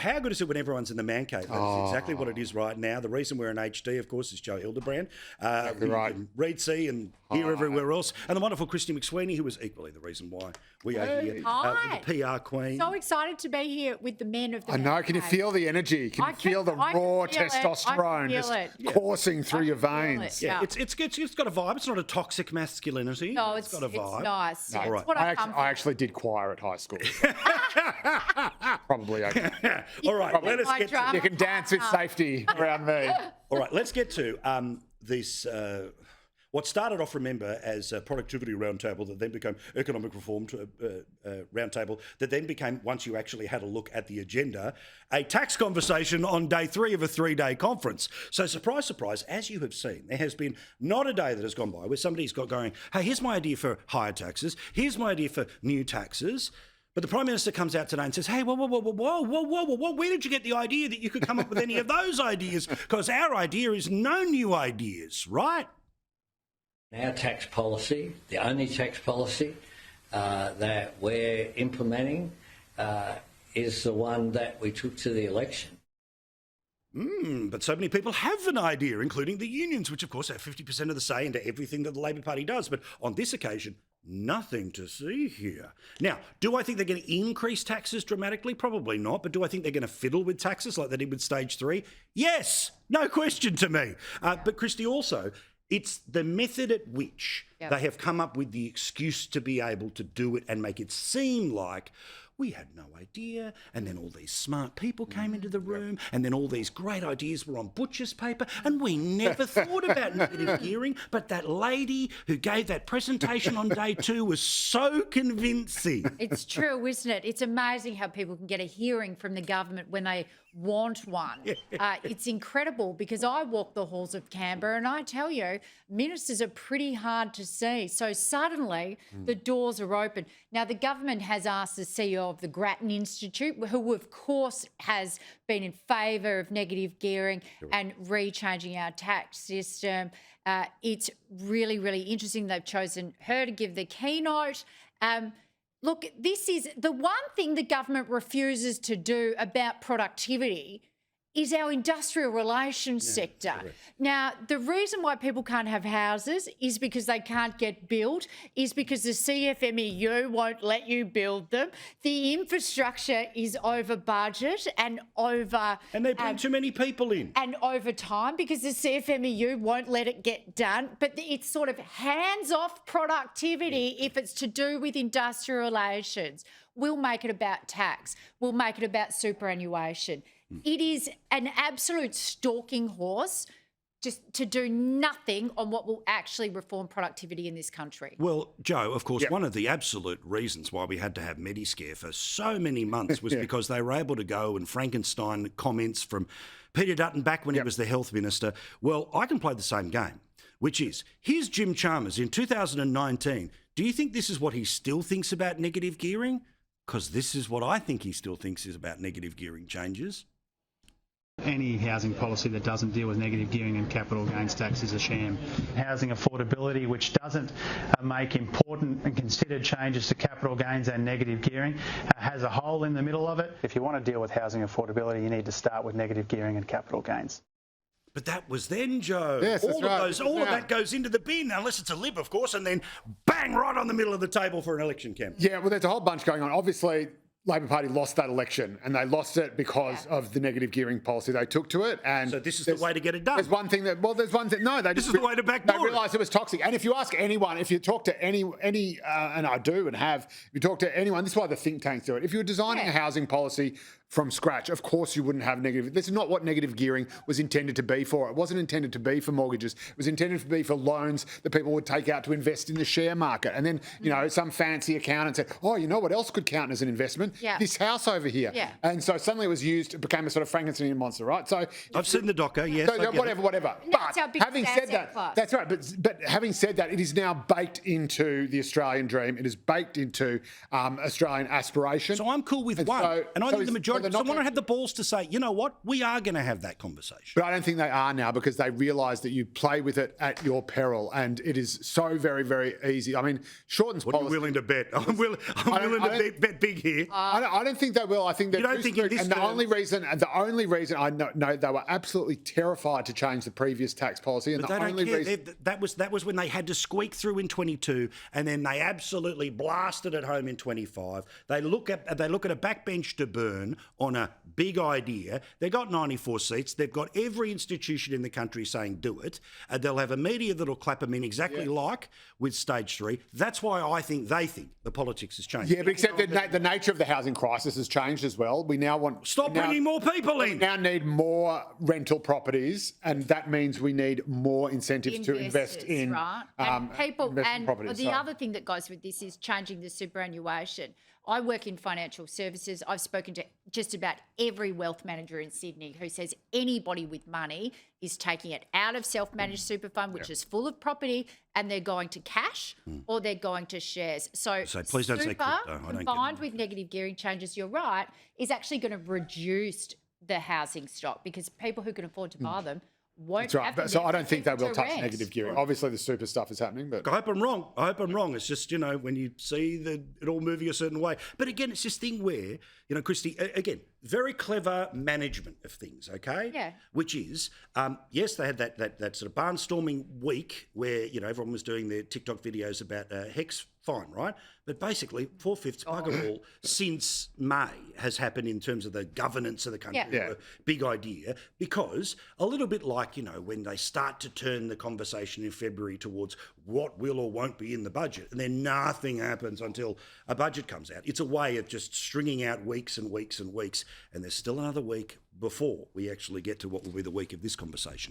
how good is it when everyone's in the man cave? That's exactly what it is right now. The reason we're in HD, of course, is Joe Hildebrand. Exactly right. Can read, see, and hear everywhere else. And the wonderful Christy McSweeney, who is equally the reason why we are here. Hi. The PR queen. So excited to be here with the men of the I know. Can you feel the energy? Can you feel the raw testosterone just coursing through your veins? Yeah, it's got a vibe. It's not a toxic masculinity. No, it's got a vibe. It's nice. No, It's what I actually did choir at high school. Probably okay. All right, let us get to... You can dance with safety around me. All right, let's get to this... what started off, remember, as a productivity roundtable that then became economic reform roundtable that then became, once you actually had a look at the agenda, a tax conversation on day 3 of a 3-day conference. So surprise, surprise, as you have seen, there has been not a day that has gone by where somebody's got going, hey, here's my idea for higher taxes, here's my idea for new taxes. But the Prime Minister comes out today and says, hey, whoa, where did you get the idea that you could come up with any of those ideas? Because our idea is no new ideas, right? Our tax policy, the only tax policy that we're implementing is the one that we took to the election. But so many people have an idea, including the unions, which of course have 50% of the say into everything that the Labor Party does. But on this occasion, nothing to see here. Now, do I think they're going to increase taxes dramatically? Probably not. But do I think they're going to fiddle with taxes like they did with stage 3? Yes, no question to me. But Christy, also, it's the method at which they have come up with the excuse to be able to do it and make it seem like we had no idea, and then all these smart people came into the room, and then all these great ideas were on butcher's paper, and we never thought about negative gearing, but that lady who gave that presentation on day 2 was so convincing. It's true, isn't it? It's amazing how people can get a hearing from the government when they want one. It's incredible because I walk the halls of Canberra and I tell you, ministers are pretty hard to see. So suddenly the doors are open. Now, the government has asked the CEO of the Grattan Institute, who of course has been in favour of negative gearing and rechanging our tax system. It's really, really interesting. They've chosen her to give the keynote. Look, this is the one thing the government refuses to do about productivity is our industrial relations sector. Correct. Now, the reason why people can't have houses is because they can't get built, is because the CFMEU won't let you build them. The infrastructure is over budget and over... And they bring too many people in. And over time, because the CFMEU won't let it get done. But it's sort of hands-off productivity if it's to do with industrial relations. We'll make it about tax. We'll make it about superannuation. It is an absolute stalking horse just to do nothing on what will actually reform productivity in this country. Well, Joe, of course, one of the absolute reasons why we had to have Mediscare for so many months was because they were able to go and Frankenstein comments from Peter Dutton back when he was the health minister. Well, I can play the same game, which is, here's Jim Chalmers in 2019. Do you think this is what he still thinks about negative gearing? Because this is what I think he still thinks is about negative gearing changes. Any housing policy that doesn't deal with negative gearing and capital gains tax is a sham. Housing affordability, which doesn't make important and considered changes to capital gains and negative gearing, has a hole in the middle of it. If you want to deal with housing affordability, you need to start with negative gearing and capital gains. But that was then, Joe. Yes, all of that goes into the bin, unless it's a Lib, of course, and then bang, right on the middle of the table for an election campaign. Yeah, well, there's a whole bunch going on. Obviously, Labor Party lost that election, and they lost it because of the negative gearing policy they took to it. And so this is the way to get it done. There's one thing that, no, they this is the way to backdoor it. They realised it was toxic. And if you ask anyone, if you talk to any, and I do and have, if you talk to anyone, this is why the think tanks do it. If you were designing a housing policy from scratch, of course you wouldn't have negative. This is not what negative gearing was intended to be for. It wasn't intended to be for mortgages. It was intended to be for loans that people would take out to invest in the share market. And then, you know, some fancy accountant said, oh, you know what else could count as an investment? Yeah. This house over here. Yeah. And so suddenly it was used, it became a sort of Frankenstein monster, right? So I've seen the docker, yes. So, whatever. But having said that, that's right. But having said that, it is now baked into the Australian dream. It is baked into Australian aspiration. So I'm cool with one. And I think the majority someone had the balls to say, you know what, we are going to have that conversation. But I don't think they are now because they realise that you play with it at your peril, and it is so very, very easy. I mean, Shorten's What are policy. you willing to bet? I'm willing to bet big here. I don't think they will. I think they're You don't too think in strict, this and the terms- only reason I know they were absolutely terrified to change the previous tax policy, and But the they don't only care. reason. That was when they had to squeak through in 22, and then they absolutely blasted it home in 25. They look at a backbench to burn on a big idea. They got 94 seats. They've got every institution in the country saying do it. They'll have a media that'll clap them in exactly like with stage 3. That's why they think the politics has changed. Yeah, but except the nature of the housing crisis has changed as well. We now want Bringing more people in. We now need more rental properties, and that means we need more incentives to invest in right? And investment properties. The other thing that goes with this is changing the superannuation. I work in financial services. I've spoken to just about every wealth manager in Sydney who says anybody with money is taking it out of self-managed super fund, which is full of property, and they're going to cash or they're going to shares. So please don't say super, crypto. I don't get combined it. with negative gearing changes, you're right, is actually going to reduce the housing stock because people who can afford to buy them won't That's right. have But, them so I don't think they will to touch rent. negative gearing. Obviously, the super stuff is happening, but I hope I'm wrong. It's just, when you see it all moving a certain way. But again, it's this thing where, Christy, again, very clever management of things, okay? Yeah. Which is, yes, they had that sort of barnstorming week where, everyone was doing their TikTok videos about HEX fine, right? But basically, 4/5 bugger all since May has happened in terms of the governance of the country. Yeah. A big idea, because a little bit like, when they start to turn the conversation in February towards what will or won't be in the budget, and then nothing happens until a budget comes out. It's a way of just stringing out weeks and weeks and weeks, and there's still another week before we actually get to what will be the week of this conversation.